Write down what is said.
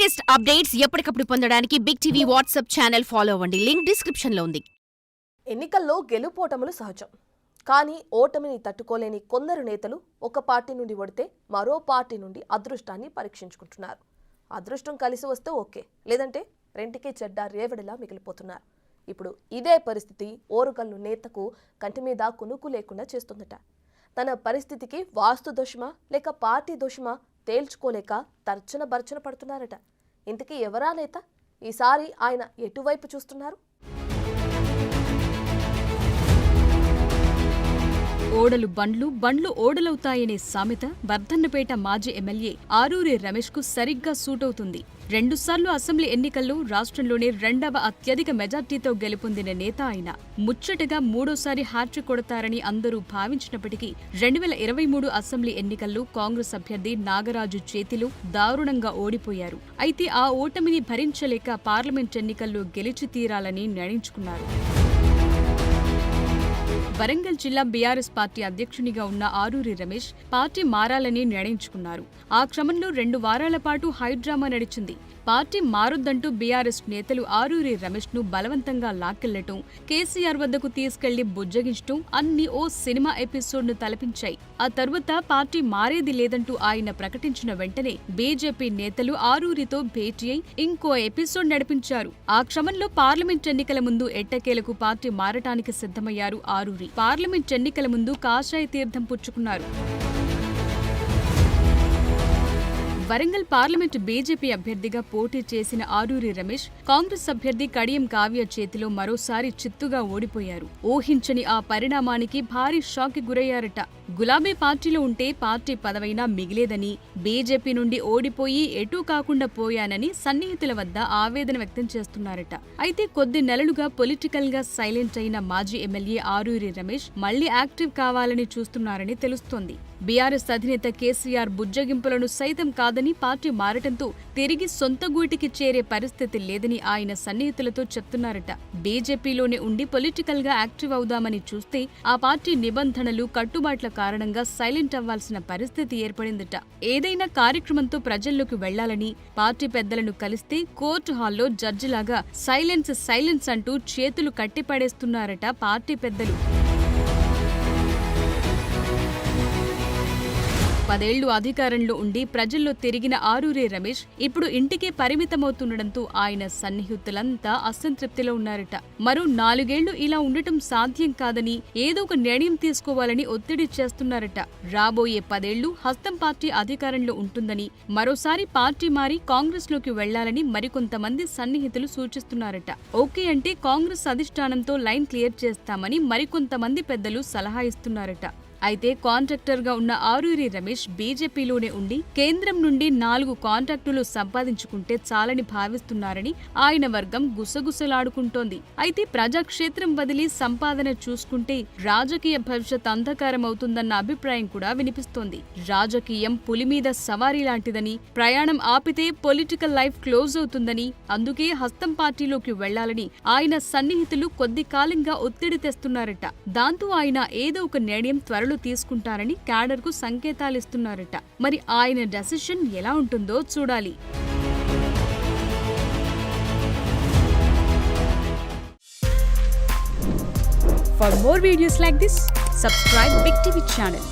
Latest updates ఎప్పటికప్పుడు పొందడానికి big TV WhatsApp channel follow అవ్వండి. లింక్ డిస్క్రిప్షన్ లో ఉంది. ఎన్నికల్లో గెలుపోటములు సహజం. కానీ ఓటమిని తట్టుకోలేని కొందరు నేతలు ఒక పార్టీ నుండి ఓడితే మరో పార్టీ నుండి అదృష్టాన్ని పరీక్షించుకుంటున్నారు. అదృష్టం కలిసి వస్తే ఓకే, లేదంటే రెంటికి చెడ్డ రేవడిలా మిగిలిపోతున్నారు. ఇప్పుడు ఇదే పరిస్థితి ఓరుగల్లు నేతకు కంటి మీద కునుకు లేకుండా చేస్తుందట. తన పరిస్థితికి వాస్తు దోషమా లేక పార్టీ దోషమా తేల్చుకోలేక తర్చన భర్చన పడుతున్నారట. ఇంతకీ ఎవరా నేత? ఈసారి ఆయన ఎటువైపు చూస్తున్నారు? ఓడలు బండ్లు, బండ్లు ఓడలవుతాయనే సామెత వర్ధన్నపేట మాజీ ఎమ్మెల్యే ఆరూరి రమేష్ కు సరిగ్గా సూటవుతుంది. 2 సార్లు అసెంబ్లీ ఎన్నికల్లో రాష్ట్రంలోనే 2వ అత్యధిక మెజార్టీతో గెలుపొందిన నేత ఆయన. ముచ్చటగా 3వసారి హ్యాట్రిక్ కొడతారని అందరూ భావించినప్పటికీ 2023 అసెంబ్లీ ఎన్నికల్లో కాంగ్రెస్ అభ్యర్థి నాగరాజు చేతిలో దారుణంగా ఓడిపోయారు. అయితే ఆ ఓటమిని భరించలేక పార్లమెంట్ ఎన్నికల్లో గెలిచి తీరాలని నిర్ణయించుకున్నారు. వరంగల్ జిల్లా బీఆర్ఎస్ పార్టీ అధ్యక్షునిగా ఉన్న ఆరూరి రమేష్ పార్టీ మారాలని నిర్ణయించుకున్నారు. ఆ క్రమంలో 2 వారాల పాటు హైడ్రామా నడిచింది. పార్టీ మారొద్దంటూ బీఆర్ఎస్ నేతలు ఆరూరి రమేష్ ను బలవంతంగా లాక్కెళ్లటం, కేసీఆర్ వద్దకు తీసుకెళ్లి బుజ్జగించటం అన్ని ఓ సినిమా ఎపిసోడ్ ను తలపించాయి. ఆ తరువాత పార్టీ మారేది లేదంటూ ఆయన ప్రకటించిన వెంటనే బీజేపీ నేతలు ఆరూరితో భేటీ అయి ఇంకో ఎపిసోడ్ నడిపించారు. ఆ క్రమంలో పార్లమెంట్ ఎన్నికల ముందు ఎట్టకేలకు పార్టీ మారటానికి సిద్ధమయ్యారు ఆరూరి. పార్లమెంట్ ఎన్నికల ముందు కాషాయ తీర్థం పుచ్చుకున్నారు. వరంగల్ పార్లమెంటు బీజేపీ అభ్యర్థిగా పోటీ చేసిన ఆరూరి రమేష్ కాంగ్రెస్ అభ్యర్థి కడియం కావ్య చేతిలో మరోసారి చిత్తుగా ఓడిపోయారు. ఊహించని ఆ పరిణామానికి భారీ షాక్ కి గురయ్యారట. గులాబీ పార్టీలో ఉంటే పార్టీ పదవైనా మిగిలేదని, బీజేపీ నుండి ఓడిపోయి ఎటూ కాకుండా పోయానని సన్నిహితుల వద్ద ఆవేదన వ్యక్తం చేస్తున్నారట. అయితే కొద్ది నెలలుగా పొలిటికల్ గా సైలెంట్ అయిన మాజీ ఎమ్మెల్యే ఆరూరి రమేష్ మళ్లీ యాక్టివ్ కావాలని చూస్తున్నారని తెలుస్తోంది. బీఆర్ఎస్ అధినేత కేసీఆర్ బుజ్జగింపులను సైతం కాదని పార్టీ మారటంతో తిరిగి సొంత గూటికి చేరే పరిస్థితి లేదని ఆయన సన్నిహితులతో చెప్తున్నారట. బీజేపీలోనే ఉండి పొలిటికల్ గా యాక్టివ్ అవుదామని చూస్తే ఆ పార్టీ నిబంధనలు, కట్టుబాట్ల కారణంగా సైలెంట్ అవ్వాల్సిన పరిస్థితి ఏర్పడిందట. ఏదైనా కార్యక్రమంతో ప్రజల్లోకి వెళ్లాలని పార్టీ పెద్దలను కలిస్తే కోర్టు హాల్లో జడ్జిలాగా సైలెన్స్ అంటూ చేతులు కట్టిపడేస్తున్నారట పార్టీ పెద్దలు. 10 ఏళ్లు అధికారంలో ఉండి ప్రజల్లో తిరిగిన ఆరూరి రమేష్ ఇప్పుడు ఇంటికే పరిమితమవుతుండటంతో ఆయన సన్నిహితులంతా అసంతృప్తిలో ఉన్నారట. మరో 4 ఏళ్లు ఇలా ఉండటం సాధ్యం కాదని ఏదో ఒక నిర్ణయం తీసుకోవాలని ఒత్తిడి చేస్తున్నారట. రాబోయే 10 ఏళ్లు హస్తం పార్టీ అధికారంలో ఉంటుందని, మరోసారి పార్టీ మారి కాంగ్రెస్ లోకి వెళ్లాలని మరికొంతమంది సన్నిహితులు సూచిస్తున్నారట. ఓకే అంటే కాంగ్రెస్ అధిష్టానంతో లైన్ క్లియర్ చేస్తామని మరికొంతమంది పెద్దలు సలహా ఇస్తున్నారట. అయితే కాంట్రాక్టర్ గా ఉన్న ఆరూరి రమేష్ బీజేపీలోనే ఉండి కేంద్రం నుండి 4 కాంట్రాక్టులు సంపాదించుకుంటే చాలని భావిస్తున్నారని ఆయన వర్గం గుసగుసలాడుకుంటోంది. అయితే ప్రజాక్షేత్రం వదిలి సంపాదన చూసుకుంటే రాజకీయ భవిష్యత్ అంధకారం అవుతుందన్న అభిప్రాయం కూడా వినిపిస్తోంది. రాజకీయం పులి మీద సవారీ లాంటిదని, ప్రయాణం ఆపితే పొలిటికల్ లైఫ్ క్లోజ్ అవుతుందని, అందుకే హస్తం పార్టీలోకి వెళ్లాలని ఆయన సన్నిహితులు కొద్ది కాలంగా ఒత్తిడి తెస్తున్నారట. దాంతో ఆయన ఏదో ఒక నిర్ణయం త్వరలో తీసుకుంటారని క్యాడర్ కు సంకేతాలిస్తున్నారట. మరి ఆయన డెసిషన్ ఎలా ఉంటుందో చూడాలి. For more videos like this, subscribe Big TV channel.